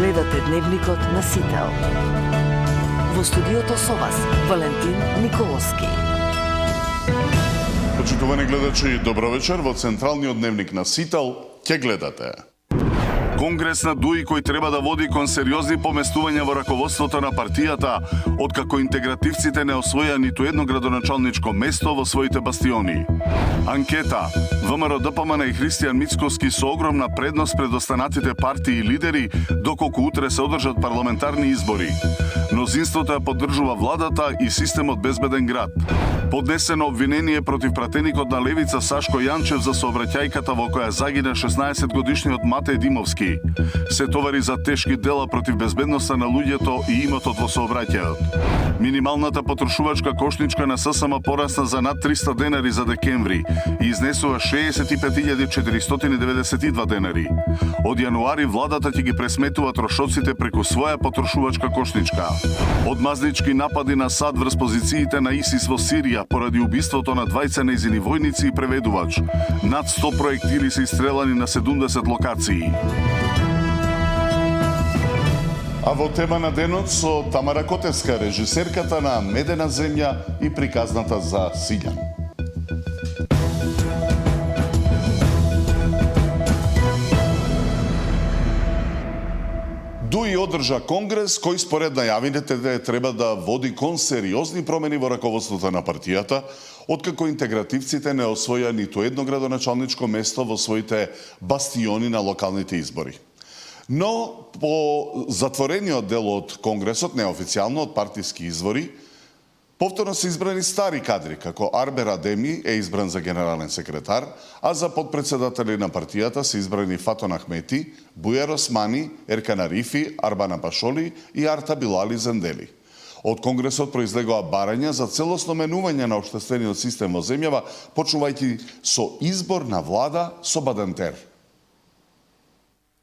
Гледате Дневникот на Сител. Во студиото со вас, Валентин Николовски. Почитувани гледачи, добро вечер. Во централниот Дневник на Сител ќе гледате. Конгрес на ДУИ кој треба да води кон сериозни поместувања во раководството на партијата, откако интегративците не освоја ниту едно градоначалничко место во своите бастиони. Анкета. ВМРО-ДПМН и Христијан Мицкоски со огромна предност пред останатите партии и лидери, доколку утре се одржат парламентарни избори. Мнозинството ја поддржува владата и системот безбеден град. Поднесено обвинение против пратеникот на левица Сашко Јанчев за сообраќајката во која загина 16-годишниот Матеј Димовски. Се товари за тешки дела против безбедноста на луѓето и имотот во сообраќајот. Минималната потрошувачка кошничка на ССМ порасна за над 300 денари за декември и изнесува 65.492 денари. Од јануари владата ќе ги пресметува трошоците преку своја потрошувачка кошничка. Одмазнички напади на САД врз позициите на ИСИС во Сирија поради убиството на двајца нејзини војници и преведувач. Над 100 проектили се истрелани на 70 локации. А во тема на денот со Тамара Котевска, режисерката на Медена земја и приказната за Силјан. ДУИ одржа конгрес кој според најавите треба да води кон сериозни промени во раководството на партијата, откако интегративците не освоја ниту едно градоначалничко место во своите бастиони на локалните избори. Но по затворениот дел од конгресот, неофицијално од партиски извори, повторно се избрани стари кадри, како Арбер Адеми е избран за генерален секретар, а за подпредседатели на партијата се избрани Фатон Ахмети, Бујар Османи, Еркан Арифи, Арбана Пашоли и Арта Билали Зендели. Од конгресот произлегоа барања за целосно менување на општествениот систем во земјава, почнувајќи со избор на влада со Бадантер.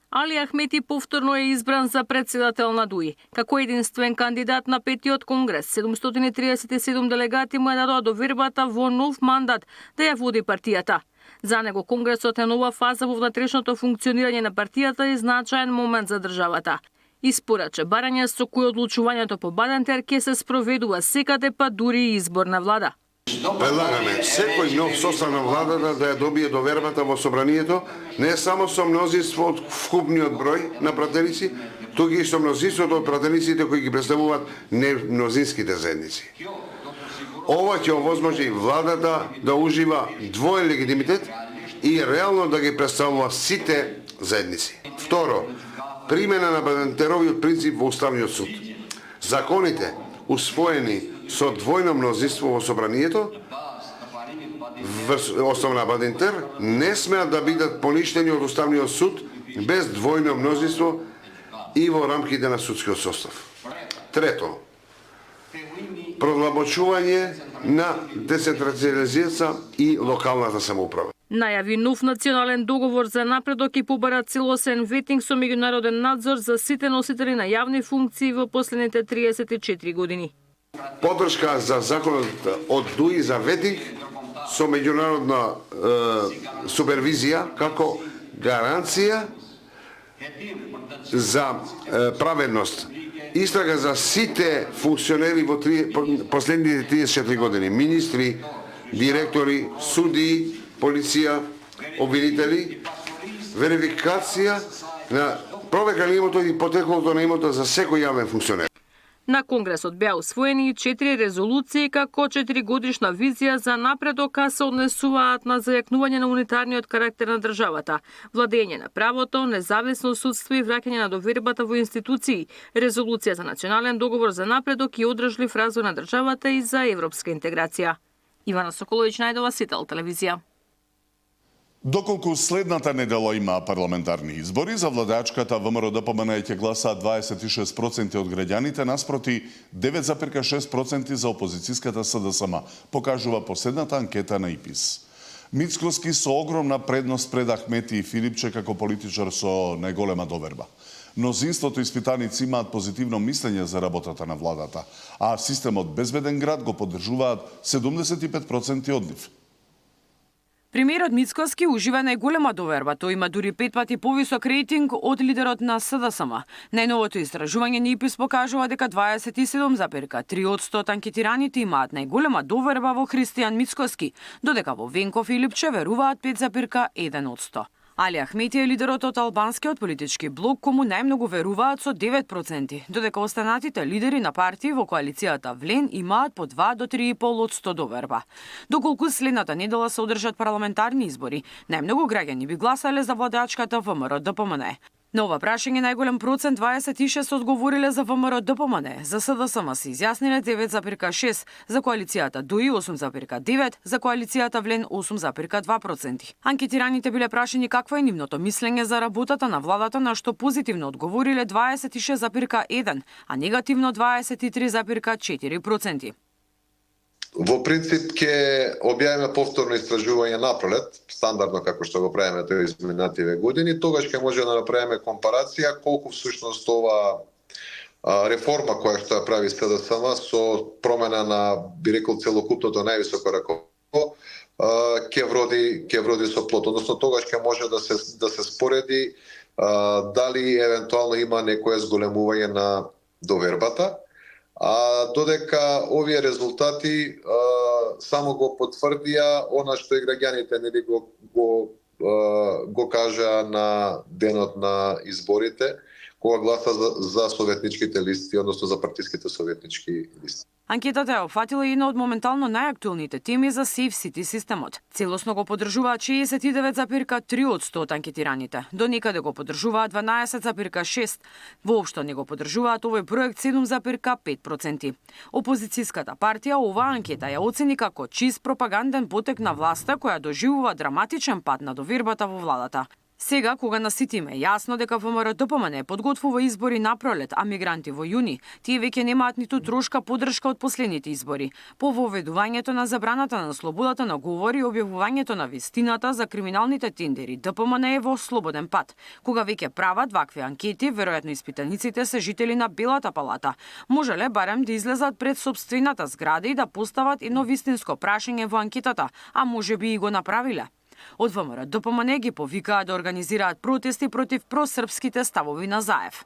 Али Ахмети повторно е избран за председател на ДУИ. Како единствен кандидат на петиот конгрес, 737 делегати му е дадоа довербата во нов мандат да ја води партијата. За него конгресот е нова фаза во внатрешното функционирање на партијата и значаен момент за државата. Испорача барање со кој одлучувањето по Бадантер ќе се спроведува секаде, па дури и избор на влада. Предлагаме секој нов состав на владата да ја добие довербата во собранието, не само со мнозинство од вкупниот број на пратеници, туку и со мнозинството од пратениците кои ги представуваат немнозинските заедници. Ова ќе овозможи владата да ужива двоен легитимитет и реално да ги представува сите заедници. Второ, примена на Бадантеровиот принцип во Уставниот суд. Законите усвоени со двојно мнозинство во собранието, врз основа на Бадантер, не смеат да бидат поништени од Уставниот суд без двојно мнозинство и во рамките на судскиот состав. Трето, продлабочување на децентрализација и локалната самоуправа. Најави нов национален договор за напредок и побара целосен ветинг со меѓународен надзор за сите носители на јавни функции во последните 34 години. Поддршка за законот од ДУИ за ветинг со меѓународна супервизија како гаранција за праведност. Истрага за сите функционери во последните 34 години, министри, директори, суди, полиција, обвинители, верификација на проверка на имото и потеклото на имото за секој јавен функционер. На конгресот беа усвоени 4 резолуции како 4-годишна визија за напредок, а се однесуваат на зајакнување на унитарниот карактер на државата, владење на правото, независно судство и враќање на довербата во институции, резолуција за национален договор за напредок и одржлив развој на државата и за европска интеграција. Ивана Соколовиќ, Најдова, Сител телевизија. Доколку следната недела има парламентарни избори, за владачката ВМРО-ДПМН ќе гласаат 26% од граѓаните наспроти 9,6% за опозицијската СДСМ, покажува последната анкета на ИПИС. Мицкоски со огромна предност пред Ахмети и Филипче како политичар со најголема доверба. Мнозинството испитаници имаат позитивно мислење за работата на владата, а системот безбеден град го поддржуваат 75% од нив. Премиерот Мицкоски ужива најголема доверба. Тој има дури 5 пати повисок рейтинг од лидерот на СДСМ. Најновото истражување на ИПИС покажува дека 27,3% од анкетираните имаат најголема доверба во Христијан Мицкоски, додека во Венко Филипче веруваат 5,1%. Али Ахмети е лидерот од албанскиот политички блок, кому најмногу веруваат со 9%, додека останатите лидери на партии во коалицијата Влен имаат по 2 до 3,5% доверба. Доколку следната недела се одржат парламентарни избори, најмногу граѓани би гласале за владеачката ВМРО-ДПМН. На ова прашање најголем процент 26 одговориле за ВМРО-ДПМН, за СДСМ се изјасниле 9,6, за коалицијата ДУИ 8,9, за коалицијата Влен 8,2%. Анкетираните биле прашани какво е нивното мислење за работата на владата, на што позитивно одговориле 26,1, а негативно 23,4%. Во принцип ќе објавиме повторно истражување напролет, стандардно како што го правиме тоа изминативе години, тогаш ќе може да направиме компарација колку всушност ова реформа која што ја прави СДСМ со промена на, би рекол, целокупното највисоко раководство ќе вроди со плод. Односно тогаш ќе може да се спореди дали евентуално има некое зголемување на довербата. Додека овие резултати само го потврдија она што и граѓаните нели го кажаа на денот на изборите, кога гласа за советничките листи, односно за партиските советнички листи. Анкетата е опфатила една од моментално најактуелните теми за Safe City системот. Целосно го поддржуваат 69,3% од анкетираните. До некаде го поддржуваат 12,6%. Воопшто не го поддржуваат овој проект 7,5%. Опозицијската партија оваа анкета ја оцени како чист пропаганден потек на власта која доживува драматичен пад на довербата во владата. Сега, кога на сите им е јасно дека ВМРО-ДПМН подготвува избори напролет, а мигранти во јуни, тие веќе немаат ниту трошка поддршка од последните избори. По воведувањето на забраната на слободата на говор и објавувањето на вистината за криминалните тендери, ДПМН е во слободен пат. Кога веќе прават вакви анкети, веројатно испитаниците се жители на Белата палата. Можеле барем да излезат пред сопствената зграда и да постават едно вистинско прашање во анкетата, а можеби и го направиле. Од ВМРО-ДПМН ги повикаа да организираат протести против просрпските ставови на Заев.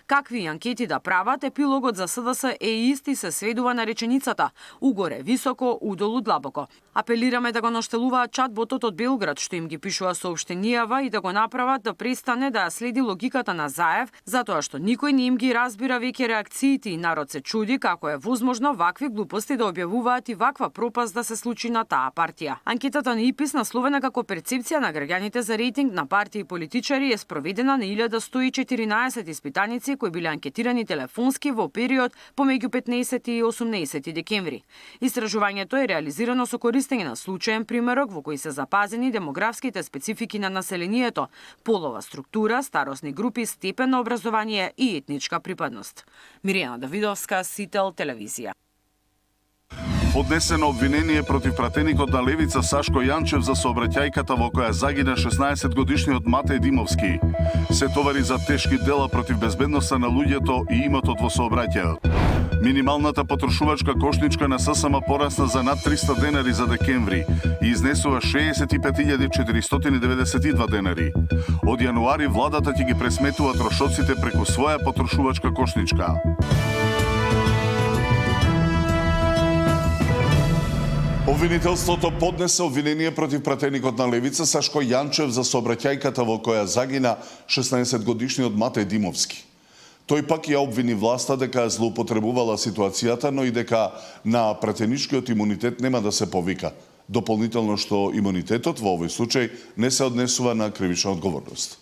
Какви анкети да прават, епилогот за СДС е исти, се сведува на реченицата угоре високо, удолу длабоко. Апелираме да го наштелуваат чатботот од Белград, што им ги пишува соопштенијава, и да го направат да престане да ја следи логиката на Заев, затоа што никој не им ги разбира веќе реакциите и народ се чуди како е возможно вакви глупости да објавуваат и ваква пропаст да се случи на таа партија. Анкетата на ИПИС, насловена како перцепција на граѓаните за рейтинг на партии и политичари, е спроведена на 1114 испитаници кои биле анкетирани телефонски во период помеѓу 15 и 18 декември. Истражувањето е реализирано со користење на случаен примерок во кој се запазени демографските специфики на населението, полова структура, старосни групи, степен на образование и етничка припадност. Миријана Давидовска, Сител, телевизија. Поднесено обвинение против пратеникот на Левица Сашко Јанчев за сообраќајката во која загина 16-годишниот Матеј Димовски. Се товари за тешки дела против безбедноста на луѓето и имотот во сообраќајот. Минималната потрошувачка кошничка на ССМ порасна за над 300 денари за декември и изнесува 65.492 денари. Од јануари владата ќе ги пресметува трошоците преку своја потрошувачка кошничка. Обвинителството поднесе обвинение против пратеникот на Левица Сашко Јанчев за сообраќајката во која загина 16-годишниот Матеј Димовски. Тој пак ја обвини власта дека ја злоупотребувала ситуацијата, но и дека на пратеничкиот имунитет нема да се повика. Дополнително што имунитетот во овој случај не се однесува на кривична одговорност.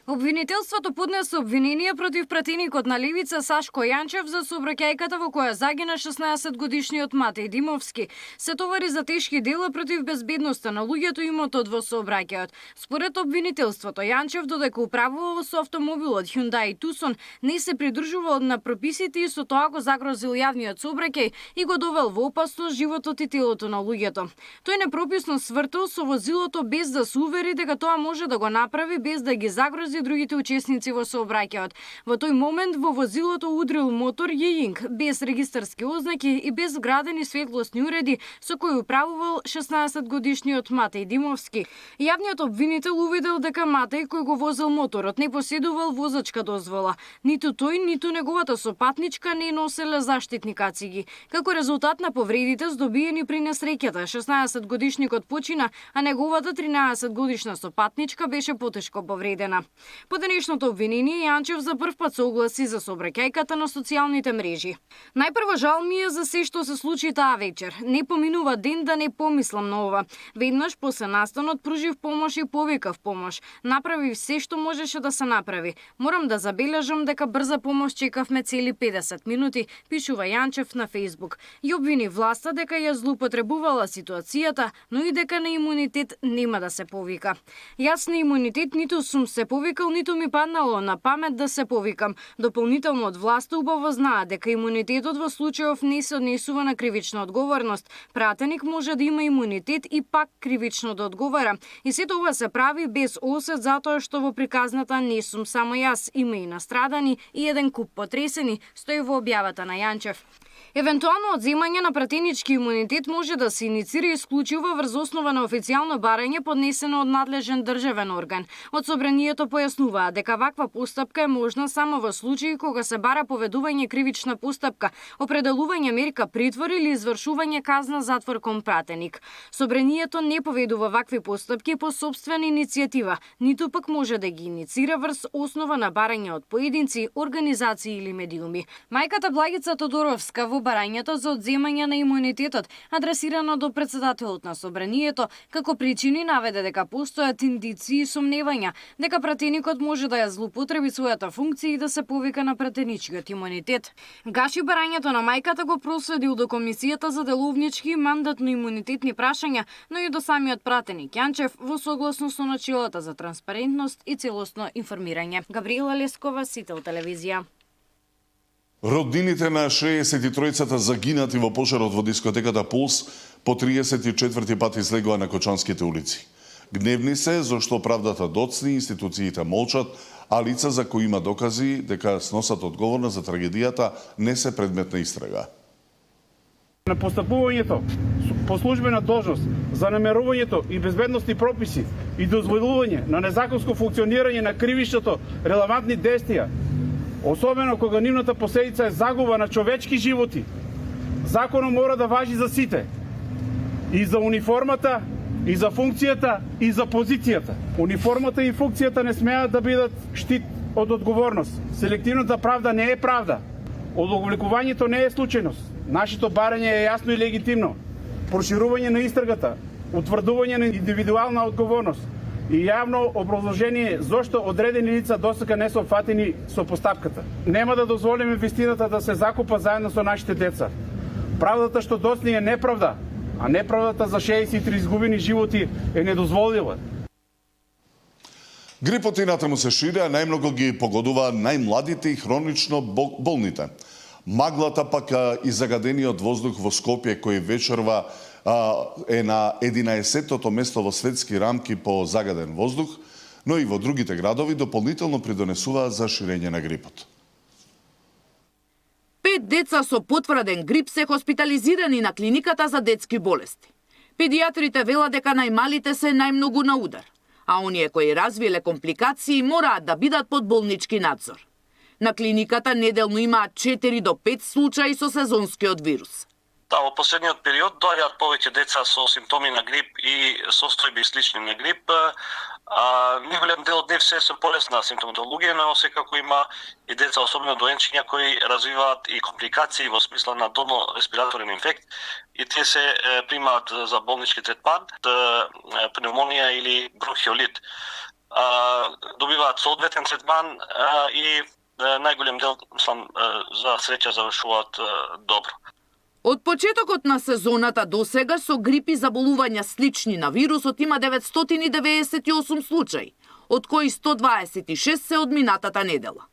Обвинителството поднесе обвинение против пратеникот на Левица Сашко Јанчев за сообраќајката во која загина 16-годишниот Матеј Димовски. Се товари за тешки дела против безбедноста на луѓето и имотот во сообраќајот. Според обвинителството, Јанчев, додека управувал со автомобилот Hyundai Tucson, не се придржувал на прописите и со тоа го загрозил јавниот сообраќај и го довел во опасност животот и телото на луѓето. Тој непрописно свртел со возилото без да се увери дека тоа може да го направи без да ги загрози вози другите учесници во сообраќајот. Во тој момент во возилото удрил мотор Јејинг без регистарски ознаки и без вградени светлосни уреди со кои управувал 16-годишниот Матеј Димовски. Јавниот обвинител увидел дека Матеј кој го возел моторот не поседувал возачка дозвола. Ниту тој, ниту неговата сопатничка не носеле заштитни кациги. Како резултат на повредите здобиени при несреќата, 16-годишникот почина, а неговата 13-годишна сопатничка беше потешко повредена. По денешното обвинение Јанчев за прв пат се огласи за сообраќајката на социјалните мрежи. Најпрво жал ми е за се што се случи таа вечер. Не поминува ден да не помислам на ова. Веднаш после настанот пружив помош и повикав помош. Направив се што можеше да се направи. Морам да забележам дека брза помош чекавме цели 50 минути, пишува Јанчев на Facebook. И обвини власта дека ја злоупотребувала ситуацијата, но и дека на имунитет нема да се повика. Јас на имунитет ниту сум се повикал, ниту ми паднало на памет да се повикам. Дополнително од власта убаво знаат дека имунитетот во случајов не се однесува на кривична одговорност. Пратеник може да има имунитет и пак кривично да одговара. И сето ова се прави без осет затоа што во приказната не сум само јас, има и настрадани и еден куп потресени, стои во објавата на Јанчев. Евентуално одземање на пратенички имунитет може да се иницира исклучиво врз основа на официјално барање поднесено од надлежен државен орган. Од собранието појаснуваа дека ваква постапка е можна само во случаи кога се бара поведување кривична постапка, определување мерка притвор или извршување казна затвор кон пратеник. Собранието не поведува вакви постапки по сопствена иницијатива, ниту пак може да ги иницира врз основа на барање од поединци, организации или медиуми. Мајката Благица Тодоровска во барањето за одземање на имунитетот, адресирано до председателот на собранието, како причини наведе дека постојат индиции и сомневања дека пратеникот може да ја злоупотреби својата функција и да се повика на пратеничкиот имунитет. Гаши барањето на мајката го проследил до Комисијата за деловнички и мандатно-имунитетни прашања, но и до самиот пратеник Јанчев во согласно со начелата за транспарентност и целосно информирање. Габриела Лескова, Сител телевизија. Роднините на 63-цата загинати во пожарот во дискотеката Пулс по 34 пат излегоа на Кочанските улици. Гневни се зашто правдата доцни, институциите молчат, а лица за кои има докази дека сносат одговорност за трагедијата не се предмет на истрага. На постапувањето по службена должност за намерувањето и безбедностни прописи и дозволување на незаконско функционирање на кривичното релевантни действија, особено кога нивната последица е загуба на човечки животи, законот мора да важи за сите. И за униформата, и за функцијата, и за позицијата. Униформата и функцијата не смеат да бидат штит од одговорност. Селективната правда не е правда. Одобликувањето не е случајност. Нашето барање е јасно и легитимно. Проширување на истрагата, утврдување на индивидуална одговорност и јавно образложение зошто одредени лица досега не се опфатени со постапката. Нема да дозволиме вистината да се закупа заедно со нашите деца. Правдата што доцни е неправда, а неправдата за 63 изгубени животи е недозволива. Грипот и натаму се шири, а најмногу ги погодува најмладите и хронично болните. Маглата пак и загадениот воздух во Скопје кој вечерва е на 11-тото место во светски рамки по загаден воздух, но и во другите градови дополнително придонесуваат за ширење на грипот. 5 деца со потврден грип се хоспитализирани на клиниката за детски болести. Педиатрите велат дека најмалите се најмногу на удар, а оние кои развиле компликации мораат да бидат под болнички надзор. На клиниката неделно имаат 4 до 5 случаи со сезонскиот вирус. Во последниот период доаѓаат повеќе деца со симптоми на грип и состојби слични на грип. Неголем дел од нив се полесна симптоматологија, но секако има и деца, особено доенчиња, кои развиваат и компликации во смисла на додно-респираторен инфект и тие се примаат за болнички третман, пневмонија или бронхиолит. Добиваат соодветен третман и најголем дел, мислам, за среќа завршуваат добро. Од почетокот на сезоната до сега со грип и заболувања слични на вирусот има 998 случаи, од кои 126 се од минатата недела.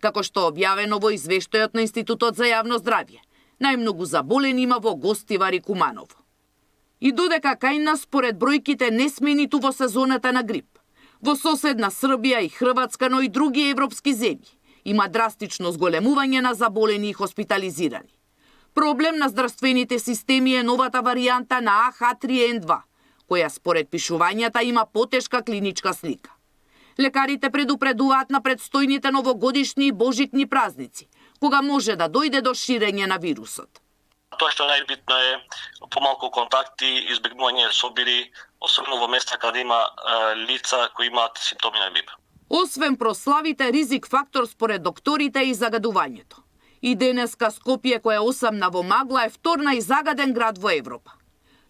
Како што објавено во извештајот на Институтот за јавно здравје, најмногу заболени има во Гостивар и Куманово. И додека кај нас според бројките не сме ниту во сезоната на грип, Во соседна Србија и Хрватска, но и други европски земји, има драстично зголемување на заболени и хоспитализирани. Проблем на здравствените системи е новата варијанта на AH3N2, која според пишувањата има потешка клиничка слика. Лекарите предупредуваат на предстојните новогодишни и божитни празници, кога може да дојде до ширење на вирусот. Тоа што најбитно е помалку контакти, избегнување собири, особено во места каде има лица кои имаат симптоми на грип. Освен прославите, ризик фактор според докторите е и загадувањето. И денеска Скопје, која осамна во магла, е втор најзагаден град во Европа.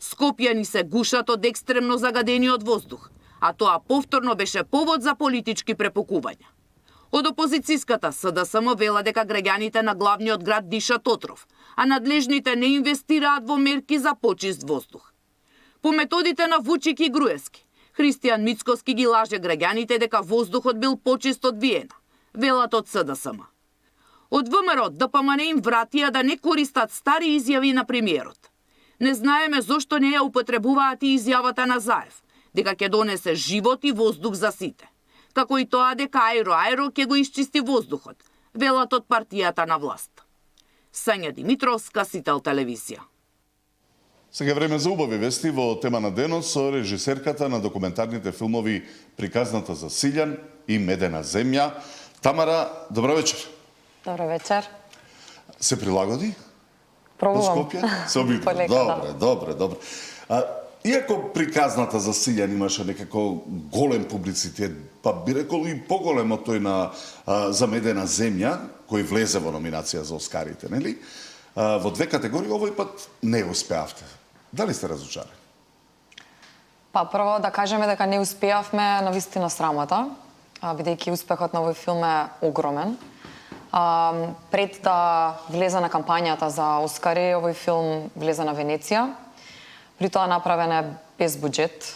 Скопјани се гушат од екстремно загадениот воздух, а тоа повторно беше повод за политички препукувања. Од опозицијската СДСМ вела дека граѓаните на главниот град дишат отров, а надлежните не инвестираат во мерки за почист воздух. По методите на Вучик и Груевски, Христијан Мицкоски ги лаже граѓаните дека воздухот бил почист од Виена, велат од СДСМ. Од ВМРО ДПМН им вратија да не користат стари изјави на премиерот. Не знаеме зошто не ја употребуваат и изјавата на Заев, дека ќе донесе живот и воздух за сите, како и тоа дека Аеро ќе го исчисти воздухот, велат од партијата на власт. Сања Димитровска, Сител телевизија. Сега време за убави вести во тема на денот со режисерката на документарните филмови Приказната за Силјан и Медена земја. Тамара, добро вечер. Добро вечер. Се прилагоди? Пробувам. Во Скопје? Се обидно. Добре. Иако Приказната за Силјан имаше некако голем публицитет, па би рекол и поголем од тој на за Медена земја, кој влезе во номинација за Оскарите, нели? Во две категории овој пат не успеавте. Дали сте разочарани? Па прво да кажеме дека не успеавме на вистина срамота, бидејќи успехот на овој филм е огромен. Пред да влезе на кампањата за Оскари, овој филм влезе на Венеција. При тоа направен е без буџет,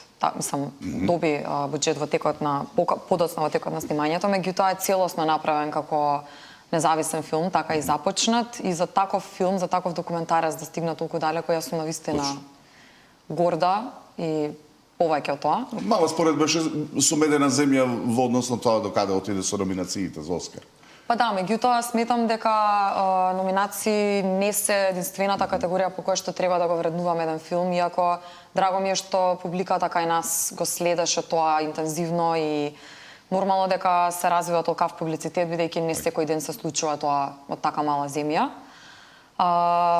доби буџет во текот на подоцна во текот на снимањето, меѓутоа е целосно направен како независен филм, така и започнат, и за таков филм, за таков документарец да стигна толку далеко, јас сум навистина горда и повеќе од тоа. Мала според беше со Медена земја во однос на тоа до каде отиде со номинациите за Оскар. Па да, меѓутоа сметам дека номинации не се единствената категорија по која што треба да го вреднуваме еден филм, иако драго ми е што публиката кај нас го следеше тоа интензивно и нормално дека се развива толкав публицитет, бидејќи не секој ден се случува тоа од така мала земја.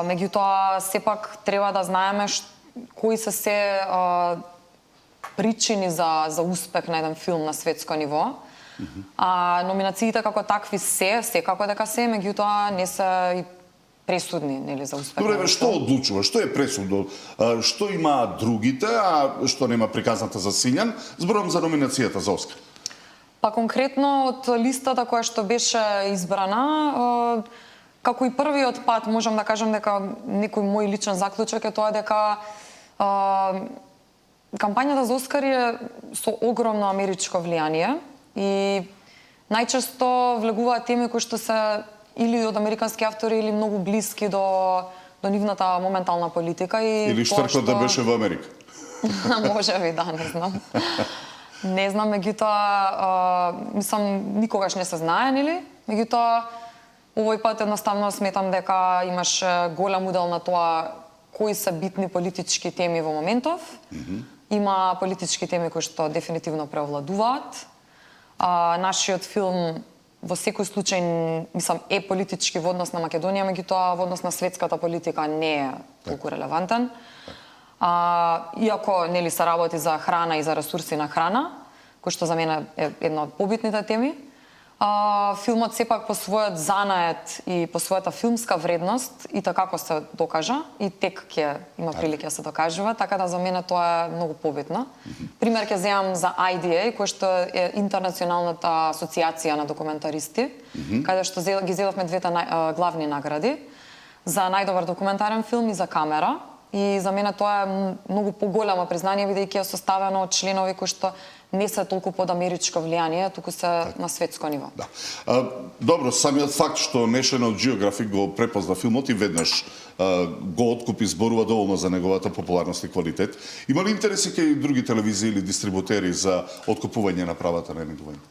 Меѓутоа, сепак треба да знаеме кои се причини за успех на еден филм на светско ниво. Номинациите како такви секако дека се, меѓутоа не се и пресудни, нели, за успех. Добре, што одлучува? Што е пресудно? Што има другите, а што нема Приказната за Силјан? Зборувам за номинацијата за Оскар. Па конкретно од листата која што беше избрана, како и првиот пат можам да кажам дека некој мој личен заклучок е тоа дека кампањата за Оскари е со огромно америчко влијание и најчесто влегуваат теми кои што се или од американски автори или многу блиски до нивната моментална политика и или штаркот да беше во Америка. Можеби да, не знам. Не знам, меѓутоа, мислам, никогаш не се знае, нели? Меѓутоа, овој пат едноставно сметам дека имаш голем удел на тоа кои се битни политички теми во моментов. Има политички теми кои што дефинитивно преовладуваат. Нашиот филм во секој случај, мислам, е политички во однос на Македонија, меѓутоа во однос на светската политика не е толку релевантен. Иако нели се работи за храна и за ресурси на храна, кој што за мене е една од побитните теми, филмот сепак по својот занает и по својата филмска вредност и така се докажа и тек ќе има прилика да се докажува, така да за мене тоа е многу побитно. Пример ќе земам за IDA, кој што е интернационалната асоциација на документаристи, каде што ги зедовме двете главни награди за најдобар документарен филм и за камера. И за мене тоа е многу поголемо признание, бидејќи е составено од членови кои што не се толку под америчко влијание, туку се на светско ниво. Да. Добро, самиот факт што National Geographic го препозна филмот и веднаш го откупи, зборува доволно за неговата популарност и квалитет. Има ли интереси кај други телевизии или дистрибутери за откупување на правата на емитување?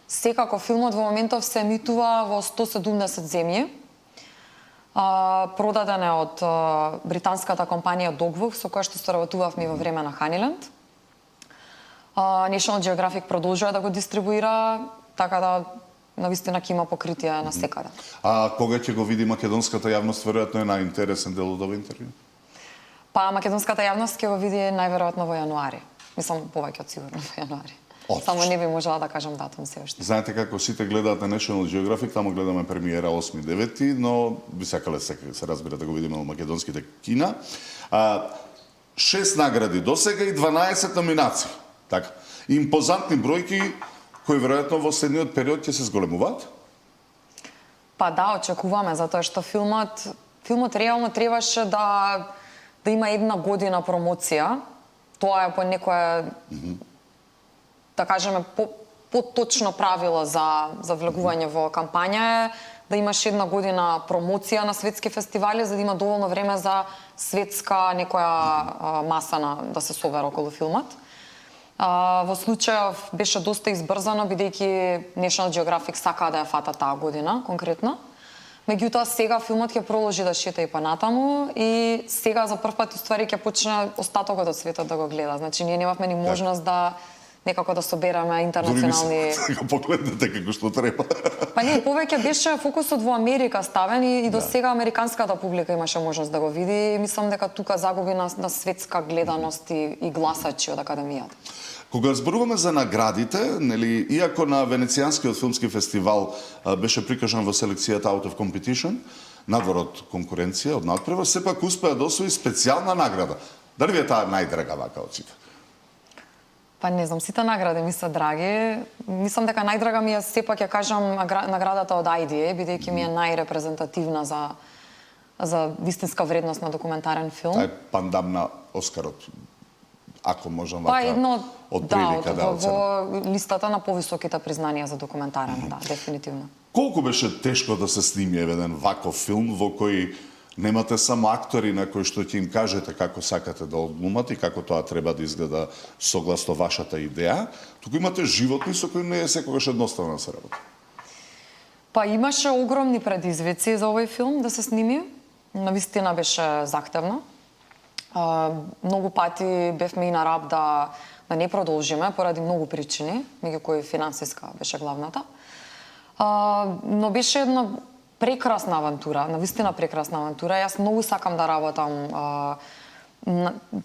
Секако филмот во моментов се емитува во 170 земји. Продаден е од британската компанија Dogwolf, со која што соработувавме во време на Honeyland. National Geographic продолжува да го дистрибуира, така да навистина ќе има покритие на секаде. А кога ќе го види македонската јавност, веројатно е најинтересен дел од ова интервју? Па македонската јавност ќе го види најверојатно во јануари. Мислам повеќе од сигурно во јануари. Само не би можела да кажам датум се уште. Знаете како сите гледаат на National Geographic, таму гледаме премиера 8-9, но би сакале се разбира да го видиме во македонските кина. 6 награди досега и 12 номинации. Така. Импозантни бројки кои веројатно во следниот период ќе се зголемуваат? Па да, очекуваме, затоа што филмот реално требаше да има една година промоција. Тоа е по некоја да кажеме поточно правило за влегување во кампања е да имаш една година промоција на светски фестивали за да има доволно време за светска некоја маса да се собере околу филмот. Во случајов беше доста избрзано, бидејќи National Geographic сака да ја фата таа година, конкретно. Меѓутоа, сега филмот ќе продолжи да шета и понатаму и сега за прв пат уствари ќе почне остатокот од светот да го гледа. Значи, ние немавме ни можност да некако да собереме интернационални... Дори го погледнете како што треба. Па не, повеќе беше фокусот во Америка ставен и до сега американската публика имаше можност да го види. Мислам дека тука загуби на светска гледаност и гласачи од Академијата. Кога зборуваме за наградите, нели, иако на Венецијанскиот филмски фестивал беше прикажан во селекцијата Out of Competition, надвор од конкуренција, од надпревар, сепак успеа да освои специјална награда. Дали ви е таа најдрага вака од сите? Па не знам, сите награди ми се драги. Мислам дека најдрага ми е, сепак ја кажам, наградата од IDA, бидејќи ми е најрепрезентативна за вистинска вредност на документарен филм. Тај пандам на Оскарот. Ако можам вака, од прилика во листата на повисоките признанија за документарен, да, дефинитивно. Колку беше тешко да се сними еден ваков филм во кој немате само актори на кои што ќе им кажете како сакате да одглумат и како тоа треба да изгледа согласно вашата идеја, туку имате животни со кои не е секогаш едноставно да се работи. Па имаше огромни предизвици за овој филм да се сними. Навистина беше захтевно. Многу пати бевме и на раб да не продолжиме поради многу причини, меѓу кои финансиска беше главната. Но беше една прекрасна авантура, навистина прекрасна авантура. Јас многу сакам да работам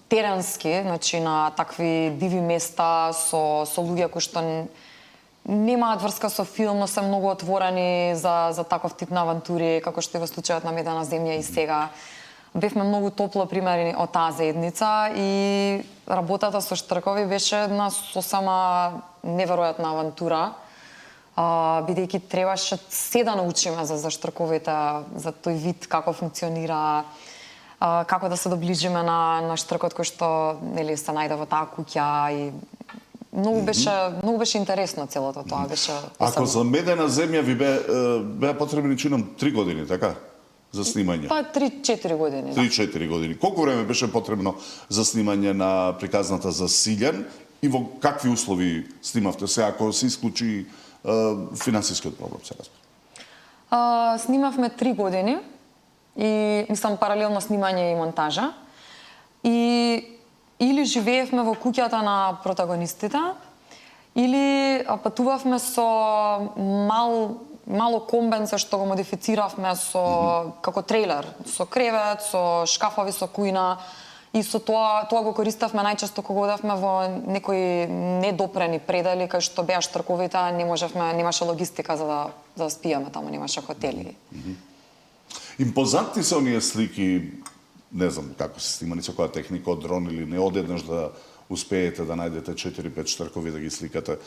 теренски, значи на такви диви места со луѓе кои што немаат врска со филм, но се многу отворени за таков тип на авантури, како што е во случајот на Медена земја и сега. Бевме многу топло примерени од таа заедница и работата со штркови беше една сосема неверојатна авантура, бидејќи требаше се да научиме за штрковите, за тој вид, како функционира, како да се доближиме на штркот кој што нели се најде во таа куќа и многу беше интересно целото тоа, беше посебно. Ако за Медена земја ви беа потребни чином 3 години, така? За снимање? Па 3-4 години. 3-4 години. Колку време беше потребно за снимање на приказната за Силјан и во какви услови снимавте се, ако се исклучи финансискиот проблем, се разбира? Снимавме 3 години и мислам паралелно снимање и монтажа. И или живеевме во куќата на протагонистите, или патувавме со мало комбен за што го модифициравме како трейлер, со кревет, со шкафови со кујна и со тоа го користавме најчесто кога одевме во некои недопрени предели кај што беа штрковите, немаше логистика за да спиеме таму, немаше хотели. Импозантни се оние слики, не знам како се снимани, со која техника, од дрон или не, одеднаш да успеете да најдете 4-5 штркови да ги сликате.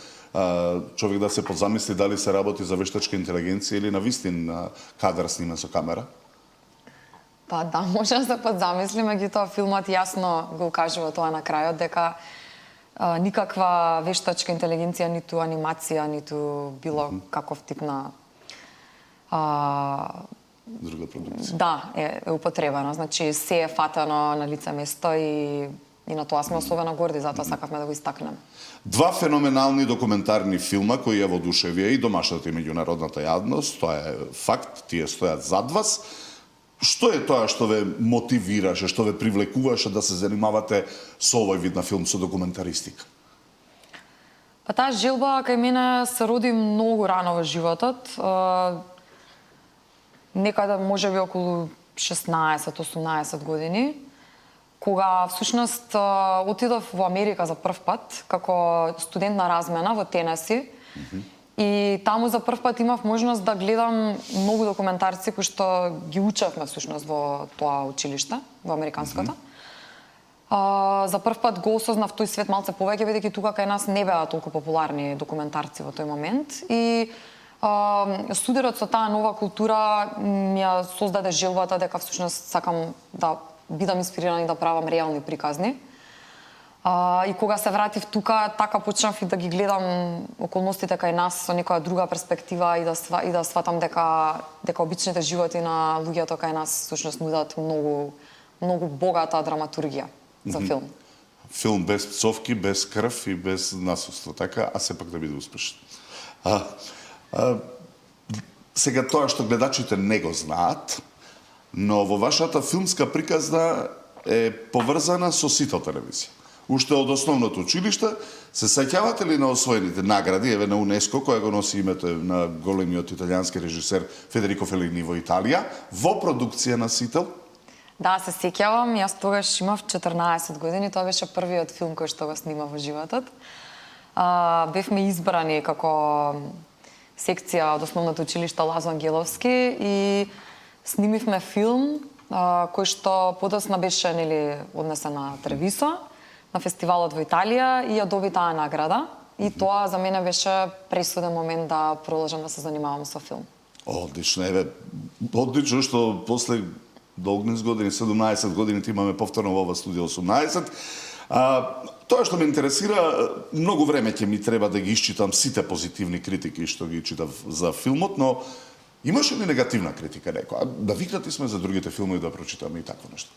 Човек да се позамисли дали се работи за вештачка интелигенција или на вистин кадар снима со камера? Па да, може да се позамисли, меѓутоа филмот јасно го кажува тоа на крајот, дека никаква вештачка интелигенција, ниту анимација, ниту било каков тип на друга продукција. Да, е употребено. Значи, се е фатено на лице место и на тоа сме особено горди, затоа сакавме да го истакнеме. Два феноменални документарни филма кои ја воодушевија и домашната и меѓународната јавност, тоа е факт, тие стојат зад вас. Што е тоа што ве мотивираше, што ве привлекуваше да се занимавате со овој вид на филм, со документаристика? Па таа желба кај мене се роди многу рано во животот. Некаде можеби околу 16-18 години, кога всушност отидов во Америка за прв пат како студент на размена во Тенеси. И таму за прв пат имав можност да гледам многу документарци кои што ги учевме всушност во тоа училиште, во американското. За прв пат го осознав тој свет малце повеќе, бидејќи тука кај нас не беа толку популарни документарци во тој момент. И студирот со таа нова култура ми ја создаде желбата дека всушност сакам да бидам инспирирана и да правам реални приказни. И кога се вратив тука, така почнав и да ги гледам околностите кај нас со некоја друга перспектива и да сватам дека обичните животи на луѓето кај нас всушност нудат многу богата драматургија за филм. Филм без пцовки, без крв и без насилство, така, а сепак да биде успешен. Сега тоа што гледачите не го знаат, но во вашата филмска приказна е поврзана со Сител телевизија. Уште од основното училиште, се сеќавате ли на освоените награди, еве на УНЕСКО, која го носи името на големиот италијански режисер Федерико Фелини во Италија, во продукција на Сител? Да, се сеќавам, јас тогаш имав 14 години, тоа беше првиот филм кој што го снимав во животот. Бевме избрани како секција од основното училиште Лазо Ангеловски и снимивме филм кој што подоцна беше однесен на Тревисо, на фестивалот во Италија и ја доби таа награда. И тоа за мене беше пресуден момент да продолжам да се занимавам со филм. Одлично, еве, одлично што после долги години, 17 години, имаме повторно во ова студио 18. Тоа што ме интересира, многу време ќе ми треба да ги исчитам сите позитивни критики што ги читав за филмот, но имаше ли негативна критика некоја? Да викнати сме за другите филми да прочитаме и такво нешто.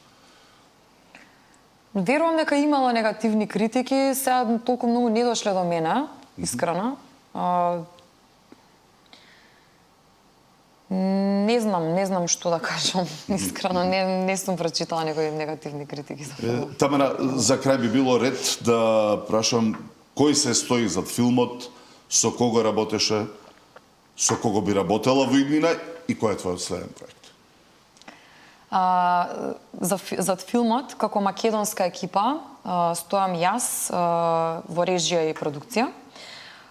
Верувам дека имало негативни критики, сега толку многу не дошле до мене, искрено. Не знам што да кажам, искрено, не сум прочитала некои негативни критики за филмот. Тамара, за крај би било ред да прашам кој се стои зад филмот, со кого работеше, со кого би работела во иднина и кој е твојот следен проект? Зад филмот, како македонска екипа, стојам јас во режија и продукција.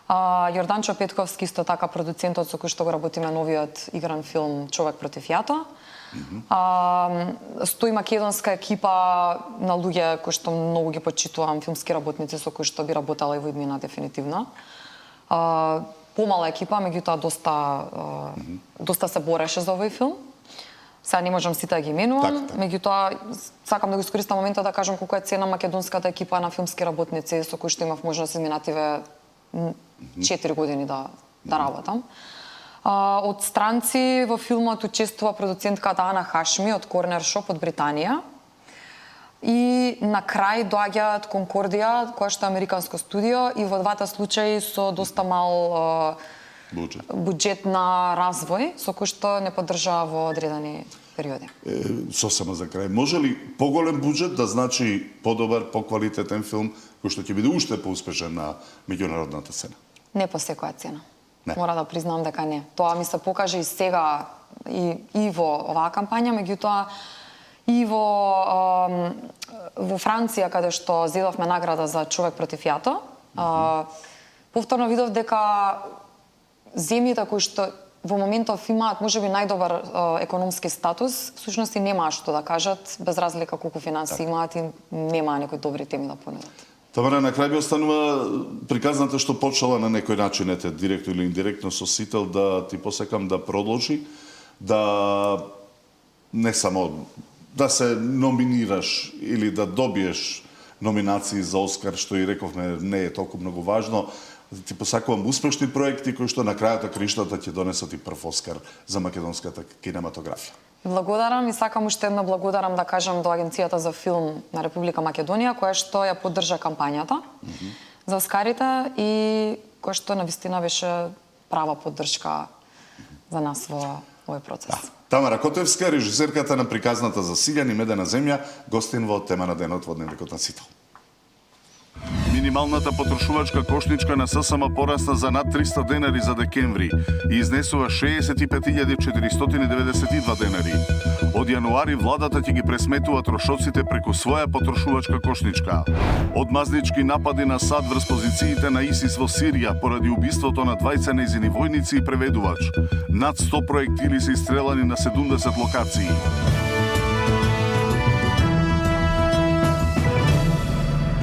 Јорданчо Петковски исто така продуцентот со кој што го работиме новиот игран филм Човек против јато. Стои македонска екипа на луѓе кои што многу ги почитувам, филмски работници со кои што би работела и во иднина дефинитивно. Помала екипа, меѓутоа доста се бореше за овој филм. Сега не можам сите да ги именувам, меѓутоа сакам да го искористам моментот да кажам колку е ценна македонската екипа на филмски работници со кои што имав можност изминативе 4 години да работам. Од странци во филмот учествува продуцентката Ана Хашми од Корнер Шоп од Британија. И на крај доаѓаат Конкордија, која што е американско студио, и во двата случаи со доста мал буџет на развој, со кој што не поддржаа во одредени периоди. Сосема за крај, може ли поголем буџет да значи подобар, поквалитетен филм кој што ќе биде уште поуспешен на меѓународната сцена? Не по секоја цена. Мора да признам дека не. Тоа ми се покаже и сега и во оваа кампања, меѓутоа и во Франција, каде што зедовме награда за Човек против јато, повторно видов дека земјите кои што во моментов имаат можеби најдобар економски статус, всушност и немаа што да кажат, без разлика колку финанси имаат и немаа некои добри теми да понудат. Тамара, на крај би останува приказната што почела на некој начин, директно или индиректно со Сител, да ти посекам да продолжи, да не само да се номинираш или да добиеш номинации за Оскар, што и рековме не е толку многу важно, Ти посакувам успешни проекти кои што на крајот на криштата ќе донесат и прв Оскар за македонската кинематографија. Благодарам и сакам уште едно благодарам да кажам до Агенцијата за филм на Република Македонија, која што ја поддржа кампањата за Оскарите и која што навистина беше права поддршка за нас во овој процес. Тамара Котевска, режисерката на приказната За Силјан и Медена земја, гостин во тема на денот во Дневникот на Сител. Минималната потрошувачка кошничка на ССМ порасна за над 300 денари за декември и изнесува 65.492 денари. Од јануари владата ќе ги пресметува трошоците преку своја потрошувачка кошничка. Од мазнички напади на САД врз позициите на ИСИС во Сирија поради убиството на двајца нејзини војници и преведувач. Над 100 проектили се истрелани на 70 локации.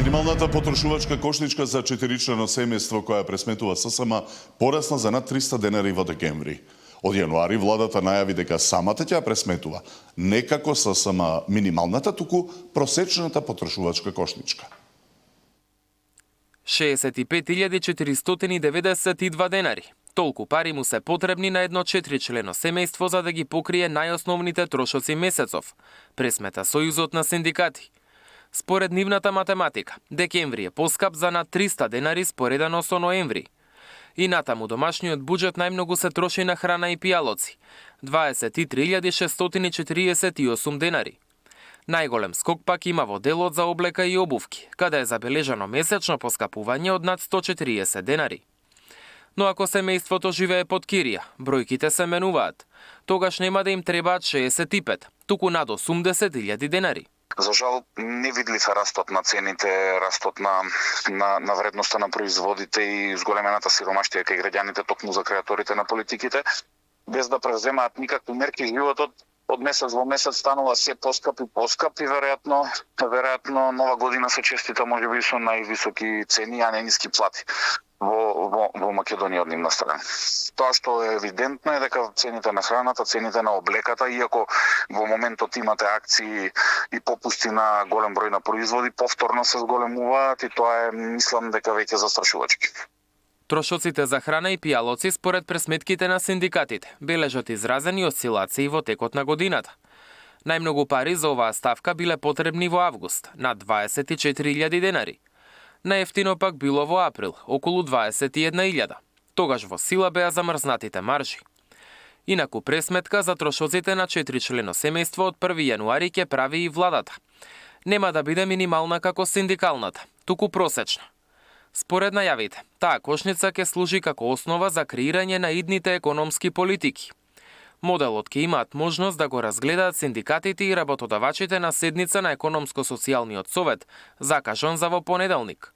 Минималната потрошувачка кошничка за 4-члено семејство која пресметува ССМ порасна за над 300 денари во декември. Од јануари владата најави дека самата ќе ја пресметува не како ССМ минималната, туку просечната потрошувачка кошничка. 65.492 денари. Толку пари му се потребни на едно 4-члено семејство за да ги покрие најосновните трошоци месецов, пресмета Сојузот на синдикати. Според нивната математика, декември е поскап за над 300 денари споредано со ноември. И натаму домашниот буџет најмногу се троши на храна и пијалоци – 23.648 денари. Најголем скок пак има во делот за облека и обувки, каде е забележано месечно поскапување од над 140 денари. Но ако семејството живее под кирија, бројките се менуваат. Тогаш нема да им требаат 65, туку над 80.000 денари. За жал, не видлив е растот на цените, растот на вредноста на производите и зголемената сиромаштија кај граѓаните токму за креаторите на политиките, без да превземаат никакви мерки. Животот од месец во месец станува се поскап и веројатно нова година се честита можеби со највисоки цени, а не ниски плати во Македонија од нивна страна. Тоа што е евидентно е дека цените на храната, цените на облеката, иако во моментот имате акции и попусти на голем број на производи, повторно се зголемуваат и тоа е, мислам дека веќе застрашувачки. Трошоците за храна и пијалоци според пресметките на синдикатите бележат изразени осцилации во текот на годината. Најмногу пари за оваа ставка биле потребни во август, над 24.000 денари. Најефтино пак било во април, околу 21.000. Тогаш во сила беа замрзнатите маржи. Инаку пресметка за трошоците на 4-члено семејство од 1 јануари ќе прави и владата. Нема да биде минимална како синдикалната, туку просечна. Според најавите, таа кошница ќе служи како основа за креирање на идните економски политики. Моделот ќе имаат можност да го разгледаат синдикатите и работодавачите на седница на Економско-социјалниот совет, закажан за во понеделник.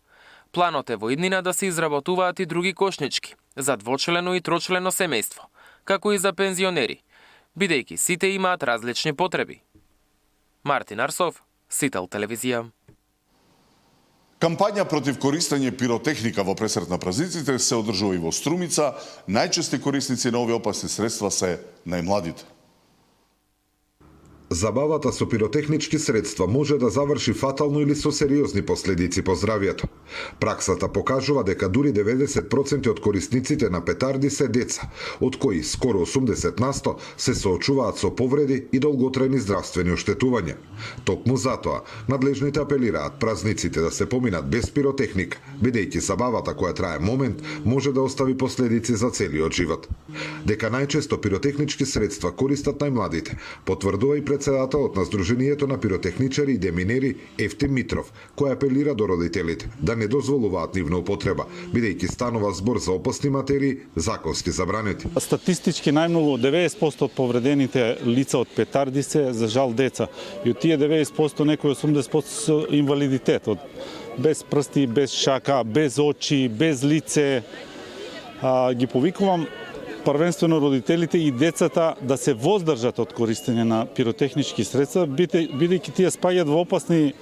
Планот е во иднина да се изработуваат и други кошнички за двочлено и трочлено семејство, како и за пензионери, бидејќи сите имаат различни потреби. Мартин Арсов, Сител телевизија. Кампања против користење пиротехника во пресрет на празниците се одржува и во Струмица. Најчести корисници на овие опасни средства се најмладите. Забавата со пиротехнички средства може да заврши фатално или со сериозни последици по здравјето. Праксата покажува дека дури 90% од корисниците на петарди се деца, од кои скоро 80% се соочуваат со повреди и долготрајни здравствени оштетувања. Токму затоа, надлежните апелираат празниците да се поминат без пиротехника, бидејќи забавата која трае момент може да остави последици за целиот живот. Дека најчесто пиротехнички средства користат најмладите, потврдува и председателот на Сдруженијето на пиротехничари и деминери Ефтим Митров, кој апелира до родителите да не дозволуваат нивна употреба, бидејќи станува збор за опасни материи, законски забранети. Статистички најмногу 90% од повредените лица од петарди се за жал деца. И од тие 90% некои 80% со инвалидитет, без прсти, без шака, без очи, без лице. Ги повикувам првенствено родителите и децата да се воздржат од користење на пиротехнички средства, бидејќи тие спаѓаат во опасни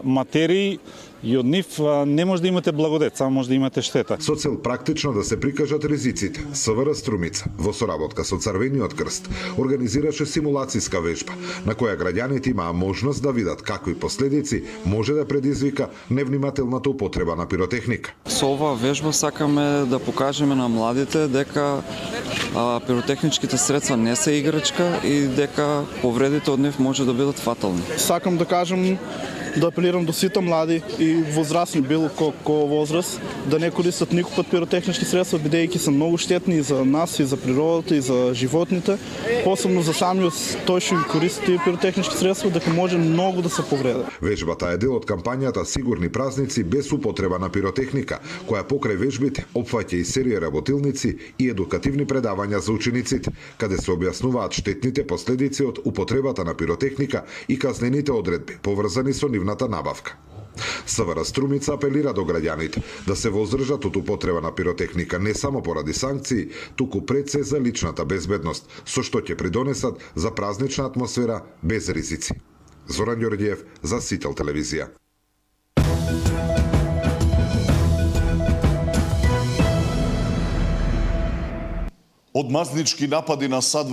материи И од нив не може да имате благодет, само може да имате штета. Со цел практично да се прикажат ризиците, СВР Струмица, во соработка со Црвениот крст, организираше симулацијска вежба, на која граѓаните имаа можност да видат какви последици може да предизвика невнимателната употреба на пиротехника. Со оваа вежба сакаме да покажеме на младите дека пиротехничките средства не се играчка и дека повредите од нив може да бидат фатални. Сакам да кажам, да апелирам до сите млади и возрастни, било кој возраст, да не користат никаков пиротехнички средства, бидејќи се многу штетни и за нас, и за природата, и за животните, посебно за самиот тој што ги користи тие пиротехнички средства, дека може многу да се повредат. Вежбата е дел од кампањата Сигурни празници без употреба на пиротехника, која покрај вежбите опфаќа и серија работилници и едукативни предавања за учениците, каде се објаснуваат штетните последици од употребата на пиротехника и казнените одредби поврзани со нивната набавка. СВР Струмица апелира до граѓаните да се воздржат од употреба на пиротехника не само поради санкции, туку пред се за личната безбедност, со што ќе придонесат за празнична атмосфера без ризици. Зоран Ѓорѓиев за Сител телевизија. Одмазнички напади на сад